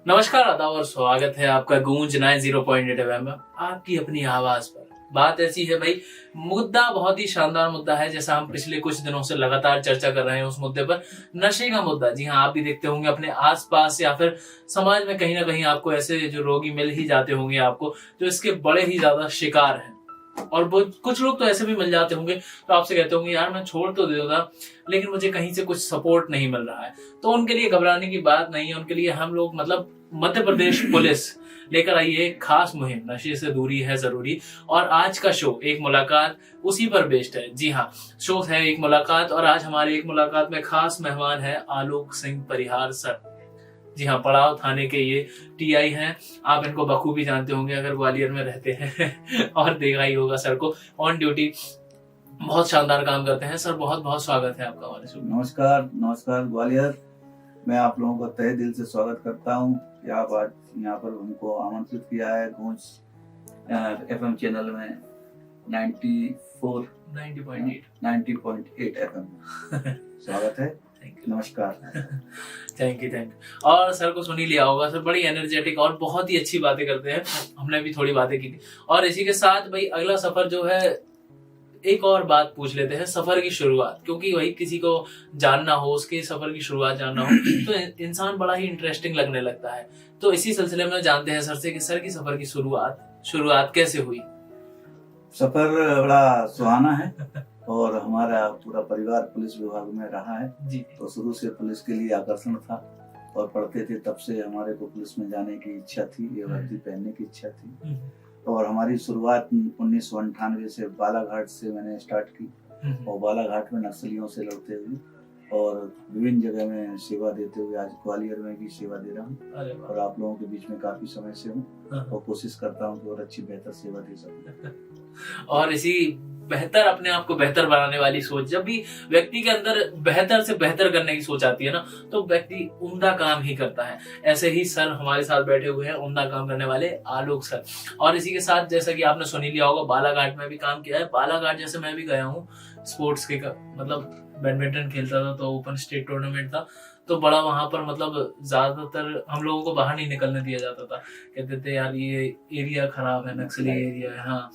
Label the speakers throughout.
Speaker 1: नमस्कार, आदाब और स्वागत है आपका गूंज 90.8 FM में आपकी अपनी आवाज पर। बात ऐसी है भाई, मुद्दा बहुत ही शानदार मुद्दा है। जैसा हम पिछले कुछ दिनों से लगातार चर्चा कर रहे हैं उस मुद्दे पर, नशे का मुद्दा। जी हाँ, आप भी देखते होंगे अपने आसपास या फिर समाज में कहीं ना कहीं आपको ऐसे जो रोगी मिल ही जाते होंगे आपको, जो इसके बड़े ही ज्यादा शिकार हैं। और कुछ लोग तो ऐसे भी मिल जाते होंगे तो आपसे कहते होंगे यार मैं छोड़ तो देता लेकिन मुझे कहीं से कुछ सपोर्ट नहीं मिल रहा है। तो उनके लिए घबराने की बात नहीं है। उनके लिए हम लोग मतलब मध्य प्रदेश पुलिस लेकर आई है एक खास मुहिम, नशे से दूरी है जरूरी। और आज का शो एक मुलाकात उसी पर बेस्ड है। जी हाँ, शो है एक मुलाकात और आज हमारे एक मुलाकात में खास मेहमान है आलोक सिंह परिहार सर। जी हाँ, पड़ाव थाने के ये टीआई हैं। आप इनको बखूबी जानते होंगे अगर ग्वालियर में रहते हैं और देखा ही होगा सर को ऑन ड्यूटी। बहुत शानदार काम करते हैं सर। बहुत बहुत स्वागत है आपका हमारे शो में।
Speaker 2: नमस्कार नमस्कार ग्वालियर। मैं आप लोगों का तहे दिल से स्वागत करता हूँ कि आप आज यहाँ पर हमको आमंत्रित किया है गूंज FM चैनल में 90.8 FM। स्वागत है, नमस्कार।
Speaker 1: Thank you. और सर को सुन ही लिया होगा, सर बड़ी एनर्जेटिक और बहुत ही अच्छी बातें करते हैं। हमने भी थोड़ी बातें की थी। और इसी के साथ भाई अगला सफर जो है, एक और बात पूछ लेते हैं सफर की शुरुआत, क्योंकि वही किसी को जानना हो, उसके सफर की शुरुआत जानना हो तो इंसान बड़ा ही इंटरेस्टिंग लगने लगता है। तो इसी सिलसिले में जानते हैं सर से कि सर की सफर की शुरुआत कैसे हुई।
Speaker 2: सफर बड़ा सुहाना है और हमारा पूरा परिवार पुलिस विभाग में रहा है
Speaker 1: जी।
Speaker 2: तो शुरू से पुलिस के लिए आकर्षण था और पढ़ते थे तब से हमारे को पुलिस में जाने की इच्छा थी, ये वर्दी पहनने की इच्छा थी। और हमारी शुरुआत 1998 से बालाघाट से मैंने स्टार्ट की और बालाघाट में नक्सलियों से लड़ते हुए और विभिन्न जगह में सेवा देते हुए आज ग्वालियर में भी सेवा दे रहा हूँ और आप लोगों के बीच में काफी समय से हूँ और कोशिश करता हूँ कि और अच्छी बेहतर सेवा दे सकूं।
Speaker 1: और इसी बेहतर, अपने आप को बेहतर बनाने वाली सोच, जब भी व्यक्ति के अंदर बेहतर से बेहतर करने की सोच आती है ना, तो व्यक्ति उम्दा काम ही करता है। ऐसे ही सर हमारे साथ बैठे हुए हैं, उम्दा काम करने वाले आलोक सर। और इसी के साथ जैसा कि आपने सुन ही लिया होगा, बालाघाट में भी काम किया है। बालाघाट जैसे मैं भी गया हूँ, स्पोर्ट्स के मतलब बैडमिंटन खेलता था तो ओपन स्टेट टूर्नामेंट था, तो बड़ा वहां पर मतलब ज्यादातर हम लोगों को बाहर नहीं निकलने दिया जाता था। कहते थे यार ये एरिया खराब है, नक्सली एरिया है। हाँ,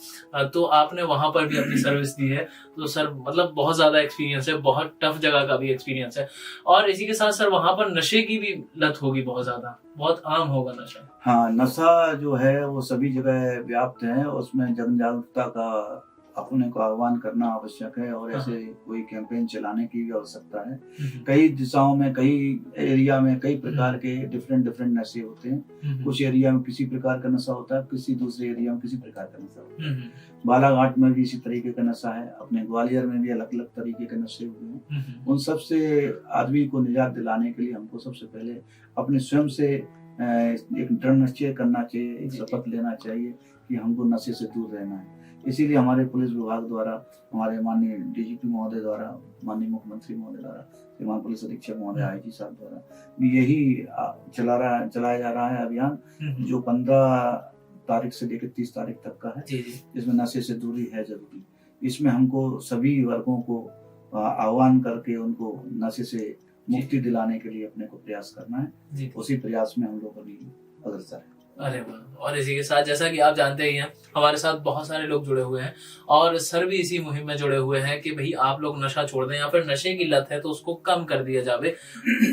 Speaker 1: तो आपने वहां पर भी अपनी सर्विस दी है, तो सर मतलब बहुत ज्यादा एक्सपीरियंस है, बहुत टफ जगह का भी एक्सपीरियंस है। और इसी के साथ सर वहां पर नशे की भी लत होगी, बहुत ज्यादा, बहुत आम होगा नशा।
Speaker 2: हाँ, नशा जो है वो सभी जगह व्याप्त है, उसमें जन जागरूकता का अपने को आह्वान करना आवश्यक है और ऐसे कोई कैंपेन चलाने की भी आवश्यकता है। कई दिशाओं में, कई एरिया में कई प्रकार के डिफरेंट नशे होते हैं। कुछ एरिया में किसी प्रकार का नशा होता है, किसी दूसरे एरिया में किसी प्रकार का नशा होता है। बालाघाट में भी इसी तरीके का नशा है, अपने ग्वालियर में भी अलग अलग तरीके के नशे हुए हैं। उन सब से आदमी को निजात दिलाने के लिए हमको सबसे पहले अपने स्वयं से एक दृढ़ निश्चय करना चाहिए, एक शपथ लेना चाहिए कि हमको नशे से दूर रहना है। इसीलिए हमारे पुलिस विभाग द्वारा, हमारे माननीय DGP महोदय द्वारा, माननीय मुख्यमंत्री महोदय द्वारा, श्रीमान पुलिस अधीक्षक महोदय IG साहब द्वारा भी यही चलाया जा रहा है अभियान, जो 15 तारीख से लेकर 30 तारीख तक का है, जिसमें नशे से दूरी है जरूरी। इसमें हमको सभी वर्गों को आह्वान करके उनको नशे से मुक्ति दिलाने के लिए अपने को प्रयास करना है। उसी प्रयास में हम लोग अभी अग्रसर है।
Speaker 1: अरे वाह। और इसी के साथ जैसा कि आप जानते ही हैं, हमारे साथ बहुत सारे लोग जुड़े हुए हैं और सर भी इसी मुहिम में जुड़े हुए हैं कि भाई आप लोग नशा छोड़ दें, या फिर नशे की लत है तो उसको कम कर दिया जावे,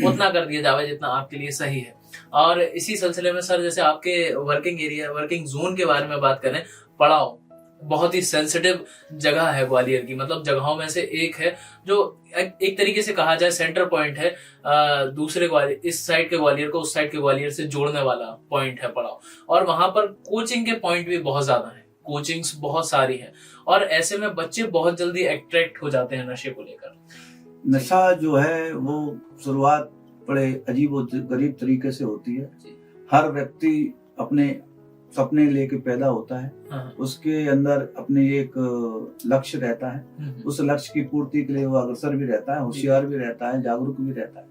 Speaker 1: उतना कर दिया जावे जितना आपके लिए सही है। और इसी सिलसिले में सर, जैसे आपके वर्किंग जोन के बारे में बात करें, पड़ाव बहुत ही सेंसिटिव जगह है ग्वालियर की, मतलब जगहों में से एक है जो एक तरीके से कहा जाए सेंटर पॉइंट है। दूसरे ग्वालियर, इस साइड के ग्वालियर को उस साइड के ग्वालियर से जोड़ने वाला पॉइंट है पड़ाव। और वहां पर कोचिंग के पॉइंट भी बहुत ज्यादा है, कोचिंग्स बहुत सारी है और ऐसे में बच्चे बहुत जल्दी अट्रैक्ट हो जाते हैं नशे को लेकर।
Speaker 2: नशा जो है वो शुरुआत बड़े अजीब और गरीब तरीके से होती है। हर व्यक्ति अपने सपने लेके पैदा होता है, उसके अंदर अपने एक लक्ष्य रहता है, उस लक्ष्य की पूर्ति के लिए वो अग्रसर भी रहता है, होशियार भी रहता है, जागरूक भी रहता है।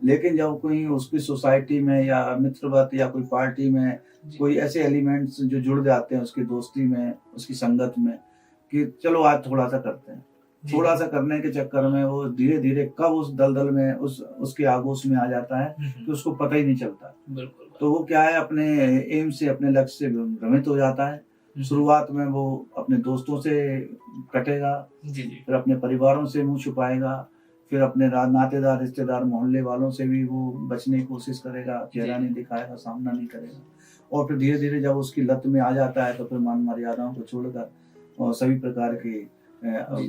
Speaker 2: लेकिन जब कोई उसकी सोसाइटी में या मित्रवत या कोई पार्टी में कोई ऐसे एलिमेंट्स जो जुड़ जाते हैं उसकी दोस्ती में, उसकी संगत में, कि चलो आज थोड़ा सा करते हैं, थोड़ा सा करने के चक्कर में वो धीरे धीरे कब उस दलदल में उसके आगोश में आ जाता है कि उसको पता ही नहीं चलता।
Speaker 1: बिल्कुल।
Speaker 2: तो वो क्या है, अपने एम से, अपने लक्ष्य से भ्रमित हो जाता है। शुरुआत में वो अपने दोस्तों से कटेगा,
Speaker 1: जी जी
Speaker 2: फिर अपने परिवारों से मुंह छुपाएगा, फिर अपने नातेदार, रिश्तेदार, मोहल्ले वालों से भी वो बचने की कोशिश करेगा, चेहरा नहीं दिखाएगा, सामना नहीं करेगा। और फिर धीरे धीरे जब उसकी लत में आ जाता है तो फिर मान मर्यादाओं को छोड़कर और सभी प्रकार के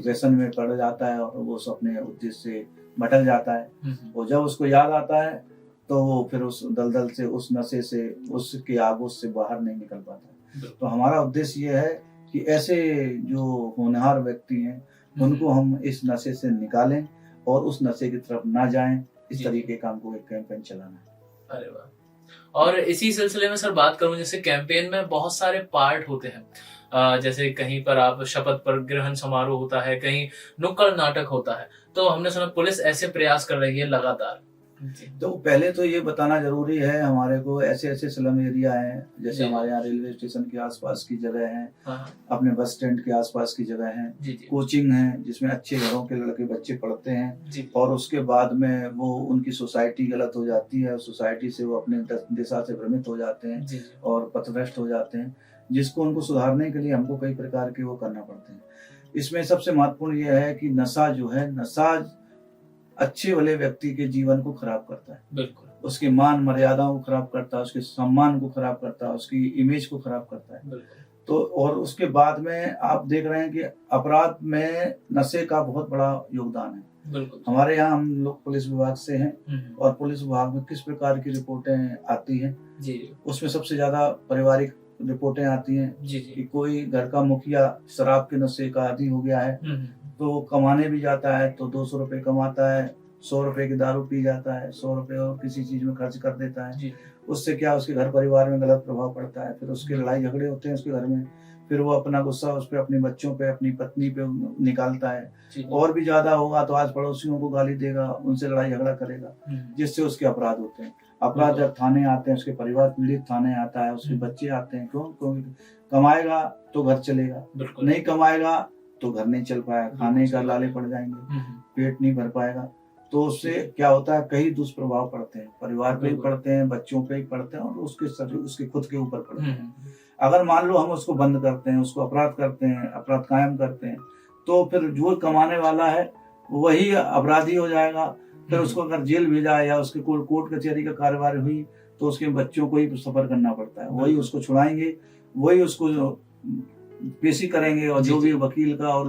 Speaker 2: व्यसन में पड़ जाता है और वो अपने उद्देश्य से भटक जाता है। और जब उसको याद आता है तो वो फिर उस दलदल से, उस नशे से, उसके आगोश से बाहर नहीं निकल पाता। तो हमारा उद्देश्य ये है कि ऐसे जो होनहार व्यक्ति हैं उनको हम इस नशे से निकालें और उस नशे की तरफ ना जाएं। इस तरीके का हमको एक कैंपेन चलाना है।
Speaker 1: अरे वाह। और इसी सिलसिले में सर बात करूं, जैसे कैंपेन में बहुत सारे पार्ट होते हैं, जैसे कहीं पर आप शपथ पर ग्रहण समारोह होता है, कहीं नुक्कड़ नाटक होता है, तो हमने सुना पुलिस ऐसे प्रयास कर रही है लगातार।
Speaker 2: तो पहले तो ये बताना जरूरी है, हमारे को ऐसे ऐसे स्लम एरिया हैं, जैसे हमारे यहाँ रेलवे स्टेशन के आसपास की जगह है, अपने बस स्टैंड के आसपास की जगह है, कोचिंग है जिसमें अच्छे घरों के लड़के बच्चे पढ़ते हैं, और उसके बाद में वो उनकी सोसाइटी गलत हो जाती है, सोसाइटी से वो अपने दिशा से भ्रमित हो जाते हैं और पथभ्रष्ट हो जाते हैं, जिसको उनको सुधारने के लिए हमको कई प्रकार के वो करना पड़ते हैं। इसमें सबसे महत्वपूर्ण ये है कि नशा जो है, नशा अच्छे भले व्यक्ति के जीवन को खराब करता है, बिल्कुल, उसके मान मर्यादाओं को खराब करता है, उसके सम्मान को खराब करता है, उसकी इमेज को खराब करता है, बिल्कुल। तो और उसके बाद में आप देख रहे हैं कि अपराध में नशे का बहुत बड़ा योगदान है, बिल्कुल। हमारे यहाँ हम लोग पुलिस विभाग से हैं और पुलिस विभाग में किस प्रकार की रिपोर्टें आती हैं जी, उसमें सबसे ज्यादा पारिवारिक रिपोर्टें आती हैं जी, कि कोई घर का मुखिया शराब के नशे का आदी हो गया है, तो कमाने भी जाता है तो 200 रुपए कमाता है, 100 रुपए की दारू पी जाता है, 100 रुपए और किसी चीज में खर्च कर देता है। उससे क्या उसके घर परिवार में गलत प्रभाव पड़ता है, फिर उसके लड़ाई झगड़े होते हैं उसके घर में, फिर वो अपना गुस्सा उस पे, अपने बच्चों पे, अपनी पत्नी पे निकालता है, और भी ज्यादा होगा तो आज पड़ोसियों को गाली देगा, उनसे लड़ाई झगड़ा करेगा, जिससे उसके अपराध होते हैं। अपराध जब थाने आते हैं, उसके परिवार पीड़ित थाने आता है, उसके बच्चे आते हैं, क्योंकि कमाएगा तो घर चलेगा, नहीं कमाएगा तो घर नहीं चल पाएगा, खाने का लाले पड़ जाएंगे, पेट नहीं भर पाएगा, तो उससे क्या होता है, कई दुष्प्रभाव पड़ते हैं, परिवार पे ही पड़ते हैं, बच्चों पे ही पड़ते हैं और उसके खुद के ऊपर पड़ते हैं। अगर मान लो हम उसको बंद करते हैं, उसको अपराध करते हैं, अपराध कायम करते हैं, तो फिर जो कमाने वाला है वही अपराधी हो जाएगा। फिर उसको अगर जेल भेजा या उसके कोर्ट कचहरी का कार्यवाही हुई तो उसके बच्चों को ही सफर करना पड़ता है, वही उसको छुड़ाएंगे, वही उसको पेशी करेंगे, और जो भी वकील का और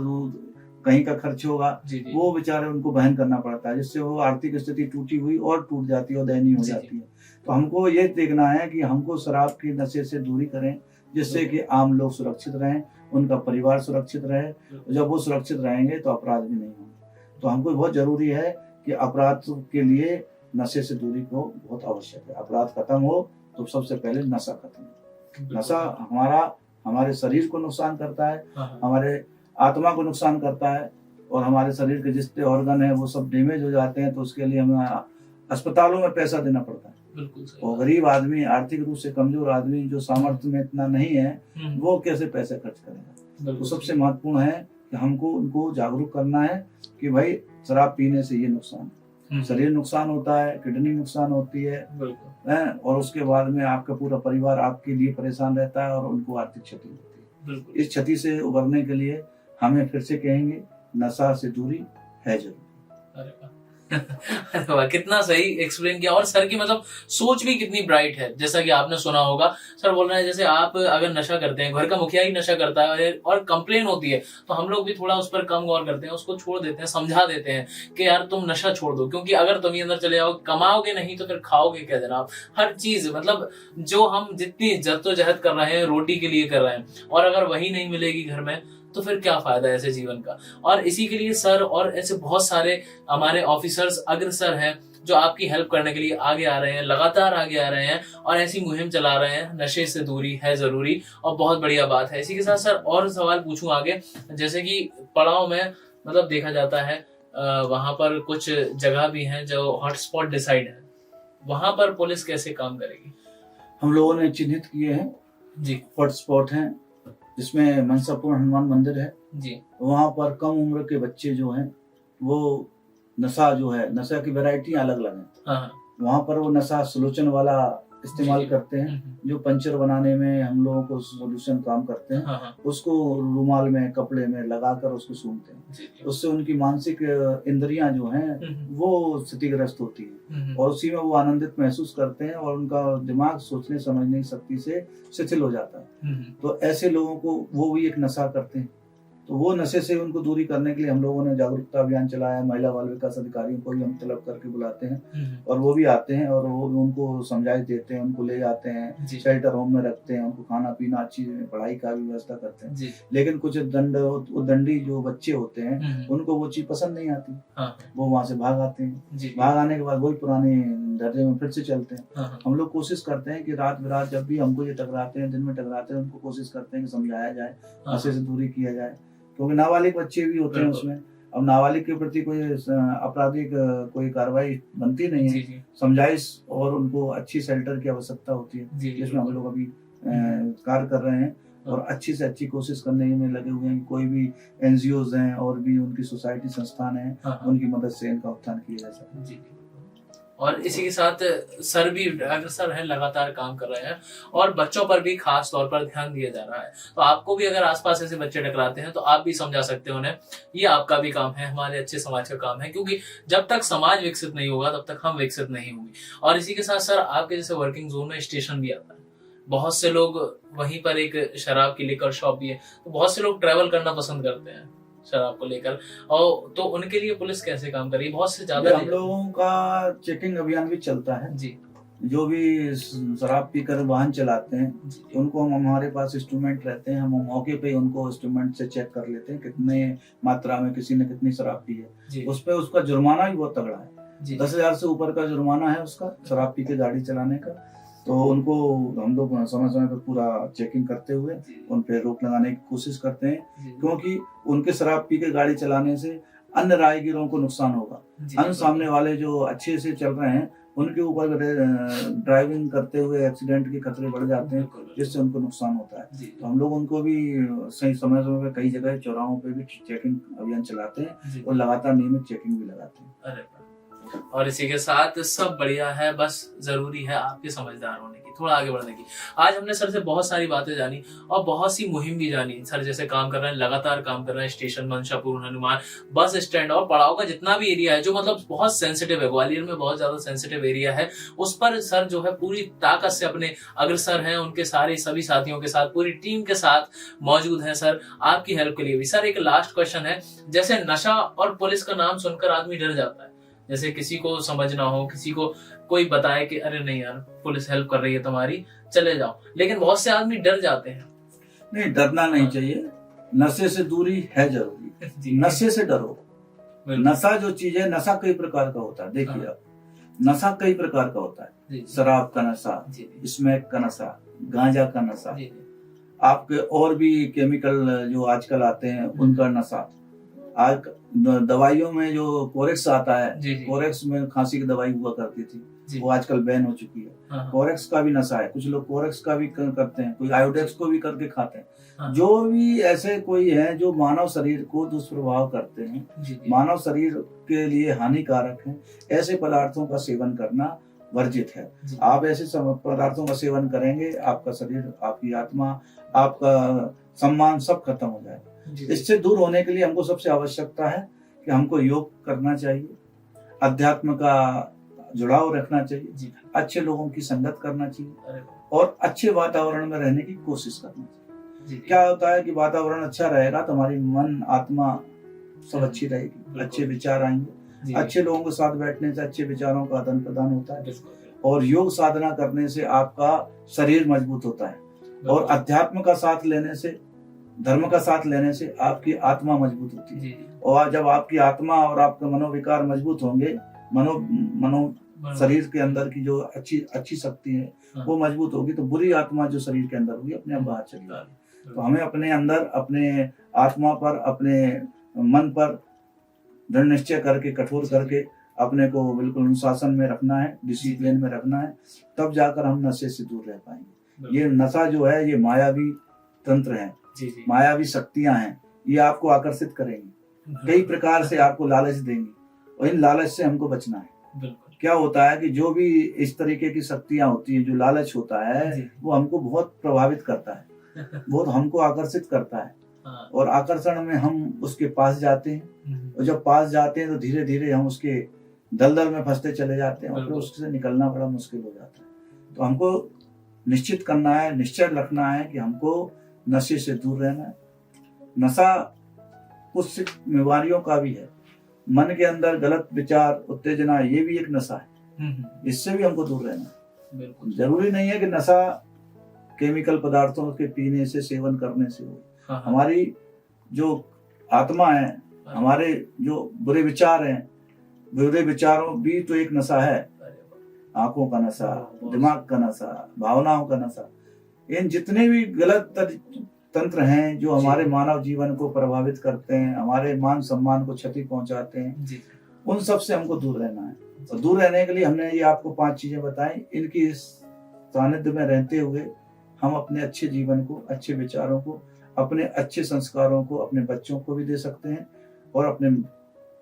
Speaker 2: कहीं का खर्च होगा वो बेचारे उनको बहन करना पड़ता है, जिससे वो आर्थिक स्थिति टूटी हुई और टूट जाती है और दयनीय हो जाती है। तो हमको ये देखना है कि हमको शराब के नशे से दूरी करें, जिससे कि आम लोग सुरक्षित रहें, उनका परिवार सुरक्षित रहे। जब वो सुरक्षित रहेंगे तो अपराध भी नहीं होंगे। तो हमको बहुत जरूरी है कि अपराध के लिए नशे से दूरी को बहुत आवश्यक है। अपराध खत्म हो तो सबसे पहले नशा खत्म हो। नशा हमारे शरीर को नुकसान करता है, हमारे आत्मा को नुकसान करता है, और हमारे शरीर के जितने ऑर्गन है वो सब डैमेज हो जाते हैं, तो उसके लिए हमें अस्पतालों में पैसा देना पड़ता है। और गरीब आदमी, आर्थिक रूप से कमजोर आदमी, जो सामर्थ्य में इतना नहीं है, वो कैसे पैसे खर्च करेगा। तो सबसे महत्वपूर्ण है कि हमको उनको जागरूक करना है कि भाई शराब पीने से ये नुकसान, शरीर नुकसान होता है, किडनी नुकसान होती है, और उसके बाद में आपका पूरा परिवार आपके लिए परेशान रहता है और उनको आर्थिक क्षति होती है। इस क्षति से उबरने के लिए हमें फिर से कहेंगे, नशा से दूरी है जरूरी।
Speaker 1: अरे वाह, कितना सही एक्सप्लेन किया। और सर की मतलब सोच भी कितनी ब्राइट है। जैसा कि आपने सुना होगा, सर बोल रहे हैं जैसे आप अगर नशा करते हैं, घर का मुखिया ही नशा करता है और कंप्लेन होती है, तो हम लोग भी थोड़ा उस पर कम गौर करते हैं, उसको छोड़ देते हैं, समझा देते हैं कि यार तुम नशा छोड़ दो, क्योंकि अगर तुम अंदर चले जाओगे, कमाओगे नहीं तो फिर खाओगे क्या जनाब। हर चीज मतलब जो हम जितनी जद्दोजहद कर रहे हैं, रोटी के लिए कर रहे हैं, और अगर वही नहीं मिलेगी घर में तो फिर क्या फायदा है ऐसे जीवन का। और इसी के लिए सर और ऐसे बहुत सारे हमारे ऑफिसर्स अग्रसर हैं जो आपकी हेल्प करने के लिए आगे आ रहे हैं, लगातार आगे आ रहे हैं और ऐसी मुहिम चला रहे हैं। नशे से दूरी है जरूरी और बहुत बढ़िया बात है। इसी के साथ सर और सवाल पूछूं आगे, जैसे कि पड़ाव में मतलब देखा जाता है वहां पर कुछ जगह भी हैं जो हॉटस्पॉट डिसाइड है, वहां पर पुलिस कैसे काम करेगी?
Speaker 2: हम लोगों ने चिन्हित किए हैं जी, हॉटस्पॉट हैं, जिसमें मनसापुर हनुमान मंदिर है जी। वहाँ पर कम उम्र के बच्चे जो हैं वो नशा जो है, नशा की वैरायटी अलग अलग है। वहाँ पर वो नशा सुलोचन वाला इस्तेमाल करते हैं, जो पंचर बनाने में हम लोगों को सॉल्यूशन काम करते हैं,
Speaker 1: हाँ,
Speaker 2: उसको रुमाल में कपड़े में लगाकर उसको सूंघते हैं।
Speaker 1: जी, जी।
Speaker 2: उससे उनकी मानसिक इंद्रियां जो हैं वो क्षतिग्रस्त होती है और उसी में वो आनंदित महसूस करते हैं और उनका दिमाग सोचने समझने की शक्ति से शिथिल हो जाता है। तो ऐसे लोगों को वो भी एक नशा करते हैं, तो वो नशे से उनको दूरी करने के लिए हम लोगों ने जागरूकता अभियान चलाया है। महिला बाल विकास अधिकारियों को भी हम तलब करके बुलाते हैं और वो भी आते हैं और वो उनको समझाइश देते हैं, उनको ले जाते हैं, शेल्टर होम में रखते हैं, उनको खाना पीना अच्छी पढ़ाई का भी व्यवस्था करते हैं। लेकिन कुछ दंडी जो बच्चे होते हैं उनको वो चीज पसंद नहीं आती, वो वहां से भाग आते हैं। भाग आने के बाद वही पुराने दर्जे में फिर से चलते हैं। हम लोग कोशिश करते हैं कि रात बिरात जब भी हमको ये टकराते हैं, दिन में टकराते हैं, उनको कोशिश करते हैं कि समझाया जाए, नशे से दूरी किया जाए, क्योंकि नाबालिग बच्चे भी होते हैं उसमें। अब नाबालिग के प्रति कोई आपराधिक कोई कार्रवाई बनती नहीं है, समझाइश और उनको अच्छी शेल्टर की आवश्यकता होती है, जिसमें हम लोग अभी कार्य कर रहे हैं और अच्छी से अच्छी कोशिश करने में लगे हुए हैं। कोई भी एनजीओज हैं और भी उनकी सोसाइटी संस्थान है, उनकी मदद से इनका उत्थान किया जा सकता है।
Speaker 1: और इसी के साथ सर भी अग्रसर है, लगातार काम कर रहे हैं और बच्चों पर भी खास तौर पर ध्यान दिया जा रहा है। तो आपको भी अगर आसपास ऐसे बच्चे टकराते हैं तो आप भी समझा सकते हैं उन्हें, ये आपका भी काम है, हमारे अच्छे समाज का काम है, क्योंकि जब तक समाज विकसित नहीं होगा तब तक हम विकसित नहीं होंगे। और इसी के साथ सर आपके जैसे वर्किंग जोन में स्टेशन भी आता है, बहुत से लोग वहीं पर एक शराब की लिकर शॉप भी है, तो बहुत से लोग ट्रैवल करना पसंद करते हैं शराब को लेकर, और तो उनके लिए पुलिस कैसे काम कर रही है? बहुत से ज्यादा
Speaker 2: हम लोगों का चेकिंग अभियान भी चलता है जी। जो भी शराब पीकर वाहन चलाते हैं उनको हम, हमारे पास इंस्ट्रूमेंट रहते हैं, हम मौके पे उनको इंस्ट्रूमेंट से चेक कर लेते हैं कितने मात्रा में किसी ने कितनी शराब पी है। उस पे उसका जुर्माना भी बहुत तगड़ा है, 10,000 से ऊपर का जुर्माना है उसका, शराब पी के गाड़ी चलाने का। तो उनको हम लोग समय समय पर पूरा चेकिंग करते हुए उन पे रोक लगाने की कोशिश करते हैं, क्योंकि उनके शराब पी के गाड़ी चलाने से अन्य राहगीरों को नुकसान होगा। अन्य सामने वाले जो अच्छे से चल रहे हैं उनके ऊपर ड्राइविंग करते हुए एक्सीडेंट के खतरे बढ़ जाते हैं, जिससे उनको नुकसान होता है। तो हम लोग उनको भी सही समय समय पर कई जगह चौराहों पे भी चेकिंग अभियान चलाते हैं और लगातार नियमित चेकिंग भी लगाते हैं।
Speaker 1: और इसी के साथ सब बढ़िया है, बस जरूरी है आपके समझदार होने की, थोड़ा आगे बढ़ने की। आज हमने सर से बहुत सारी बातें जानी और बहुत सी मुहिम भी जानी। सर जैसे काम कर रहे हैं, लगातार काम कर रहे हैं, स्टेशन मनशापुर, हनुमान, बस स्टैंड और पड़ाव का जितना भी एरिया है जो मतलब बहुत सेंसिटिव है, ग्वालियर में बहुत ज्यादा सेंसिटिव एरिया है, उस पर सर जो है पूरी ताकत से अपने अग्रसर हैं, उनके सारे सभी साथियों के साथ, पूरी टीम के साथ मौजूद है सर आपकी हेल्प के लिए भी। सर एक लास्ट क्वेश्चन है, जैसे नशा और पुलिस का नाम सुनकर आदमी डर जाता है, जैसे किसी को समझना हो, किसी को कोई बताए कि अरे नहीं यार पुलिस हेल्प कर रही है तुम्हारी, चले जाओ, लेकिन बहुत से आदमी डर जाते हैं।
Speaker 2: नहीं, डरना नहीं चाहिए, नशे से दूरी है जरूरी, नशे से डरो। नशा जो चीज है, नशा कई प्रकार का होता है, देखिए आप, नशा कई प्रकार का होता है, शराब का नशा, स्मैक का नशा, गांजा का नशा, आपके और भी केमिकल जो आजकल आते हैं उनका नशा। आज दवाइयों में जो कोरेक्स आता है, कोरेक्स में खांसी की दवाई हुआ करती थी, वो आजकल बैन हो चुकी है। कोरेक्स का भी नशा है, कुछ लोग कोरेक्स का भी करते हैं, कोई आयोडेक्स को भी करके खाते हैं। जो भी ऐसे कोई है जो मानव शरीर को दुष्प्रभाव करते हैं, मानव शरीर के लिए हानिकारक है, ऐसे पदार्थों का सेवन करना वर्जित है। आप ऐसे पदार्थों का सेवन करेंगे, आपका शरीर, आपकी आत्मा, आपका सम्मान सब खत्म हो जाएगा। इससे दूर होने के लिए हमको सबसे आवश्यकता है कि हमको योग करना चाहिए, अध्यात्म का जुड़ाव रखना चाहिए, अच्छे लोगों की संगत करना चाहिए और अच्छे वातावरण में रहने की कोशिश करना चाहिए। क्या होता है कि वातावरण अच्छा रहेगा तो हमारी मन, आत्मा सब अच्छी रहेगी, अच्छे विचार आएंगे, अच्छे लोगों के साथ बैठने से अच्छे विचारों का आदान प्रदान होता है और योग साधना करने से आपका शरीर मजबूत होता है और अध्यात्म का साथ लेने से, धर्म का साथ लेने से आपकी आत्मा मजबूत होती है। और जब आपकी आत्मा और आपके मनोविकार मजबूत होंगे, मनो शरीर के अंदर की जो अच्छी शक्ति है वो मजबूत होगी, तो बुरी आत्मा जो शरीर के अंदर होगी अपने आप बाहर चली जाएगी। तो हमें अपने अंदर, अपने आत्मा पर, अपने मन पर दृढ़ निश्चय करके, कठोर करके अपने को बिल्कुल अनुशासन में रखना है, डिसिप्लिन में रखना है, तब जाकर हम नशे से दूर रह पाएंगे। ये नशा जो है ये मायावी तंत्र है, मायावी शक्तियां हैं, ये आपको आकर्षित करेंगी, कई प्रकार से आपको लालच देंगी और इन लालच से हमको बचना है।
Speaker 1: बिल्कुल।
Speaker 2: क्या होता है कि जो भी इस तरीके की शक्तियां होती हैं, जो लालच होता है,
Speaker 1: जी।
Speaker 2: वो हमको बहुत प्रभावित करता है, बहुत हमको आकर्षित करता है।
Speaker 1: हाँ।
Speaker 2: और आकर्षण में हम उसके पास जाते हैं, और जब पास जाते हैं तो धीरे धीरे हम उसके दलदल में फंसते चले जाते हैं, और फिर
Speaker 1: बिल्कुल।
Speaker 2: उससे निकलना बड़ा मुश्किल हो जाता है। तो हमको निश्चित करना है, निश्चय रखना है कि हमको नशे से दूर रहना है। नशा कुछ बीमारियों का भी है, मन के अंदर गलत विचार, उत्तेजना, ये भी एक नशा है, इससे भी हमको दूर रहना है।
Speaker 1: बिल्कुल।
Speaker 2: जरूरी नहीं है कि नशा केमिकल पदार्थों के पीने से, सेवन करने से हो।
Speaker 1: हाँ, हाँ।
Speaker 2: हमारी जो आत्मा है, हमारे जो बुरे विचार हैं, बुरे विचारों भी तो एक नशा है।
Speaker 1: अरे वाह।
Speaker 2: आंखों का नशा,
Speaker 1: बहुत
Speaker 2: दिमाग का नशा, भावनाओं का नशा, इन जितने भी गलत तंत्र हैं जो
Speaker 1: जी।
Speaker 2: हमारे मानव जीवन को प्रभावित करते हैं, हमारे मान सम्मान को क्षति पहुंचाते हैं,
Speaker 1: जी।
Speaker 2: उन सब से हमको दूर रहना है। और दूर रहने के लिए हमने ये आपको 5 चीजें बताई। इनकी सानिध्य में रहते हुए हम अपने अच्छे जीवन को, अच्छे विचारों को, अपने अच्छे संस्कारों को अपने बच्चों को भी दे सकते हैं, और अपने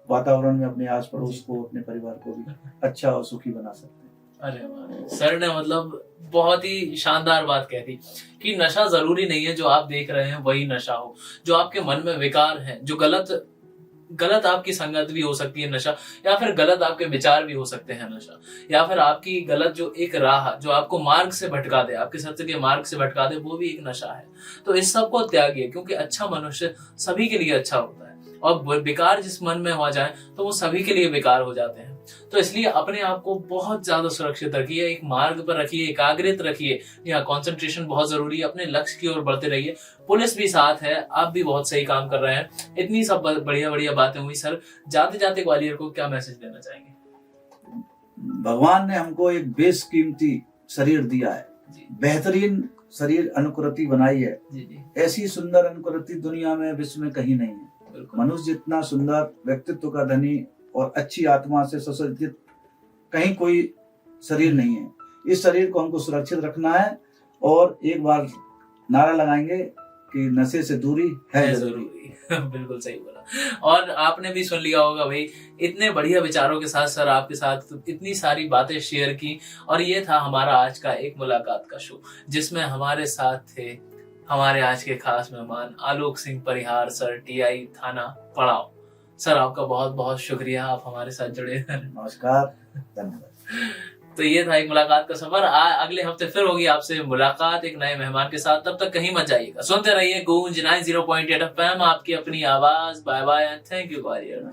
Speaker 2: वातावरण में अपने आस पड़ोस को, अपने परिवार को भी अच्छा और सुखी बना सकते हैं।
Speaker 1: अरे वाह, सर ने मतलब बहुत ही शानदार बात कह दी कि नशा जरूरी नहीं है जो आप देख रहे हैं वही नशा हो। जो आपके मन में विकार है, जो गलत आपकी संगत भी हो सकती है नशा, या फिर गलत आपके विचार भी हो सकते हैं नशा, या फिर आपकी गलत जो एक राह जो आपको मार्ग से भटका दे, आपके सत्य के मार्ग से भटका दे, वो भी एक नशा है। तो इस सब को त्यागिए, क्योंकि अच्छा मनुष्य सभी के लिए अच्छा होता है, और बेकार जिस मन में हो जाए तो वो सभी के लिए बेकार हो जाते हैं। तो इसलिए अपने आप को बहुत ज्यादा सुरक्षित रखिए, एक मार्ग पर रखिए, एकाग्रित रखिए। यहाँ कंसंट्रेशन बहुत जरूरी है, अपने लक्ष्य की ओर बढ़ते रहिए। पुलिस भी साथ है, आप भी बहुत सही काम कर रहे हैं। इतनी सब बढ़िया बढ़िया बातें हुई सर, जाते जाते ग्वालियर को क्या मैसेज देना चाहेंगे?
Speaker 2: भगवान ने हमको एक बेशकीमती शरीर दिया है, बेहतरीन शरीर अनुकृति बनाई है।
Speaker 1: जी।
Speaker 2: ऐसी सुंदर अनुकृति दुनिया में, विश्व में कहीं नहीं है। मनुष्य जितना सुंदर, व्यक्तित्व का धनी और अच्छी आत्मा से सुसज्जित कहीं कोई शरीर नहीं है। इस शरीर को हमको सुरक्षित रखना है, और एक बार नारा लगाएंगे कि नशे से दूरी है जरूरी।
Speaker 1: बिल्कुल सही बोला। और आपने भी सुन लिया होगा भाई, इतने बढ़िया विचारों के साथ सर आपके साथ इतनी सारी बातें शेयर की। और ये था हमारा आज का एक मुलाकात का शो, जिसमें हमारे साथ थे हमारे आज के खास मेहमान आलोक सिंह परिहार सर, टीआई थाना पड़ाव। सर आपका बहुत बहुत शुक्रिया, आप हमारे साथ जुड़े।
Speaker 2: नमस्कार, धन्यवाद।
Speaker 1: तो ये था एक मुलाकात का सफर। अगले हफ्ते फिर होगी आपसे मुलाकात एक नए मेहमान के साथ। तब तक कहीं मत जाइएगा, सुनते रहिए गूंज 90.8 FM, आपकी अपनी आवाज। Bye bye, thank you Gwalior.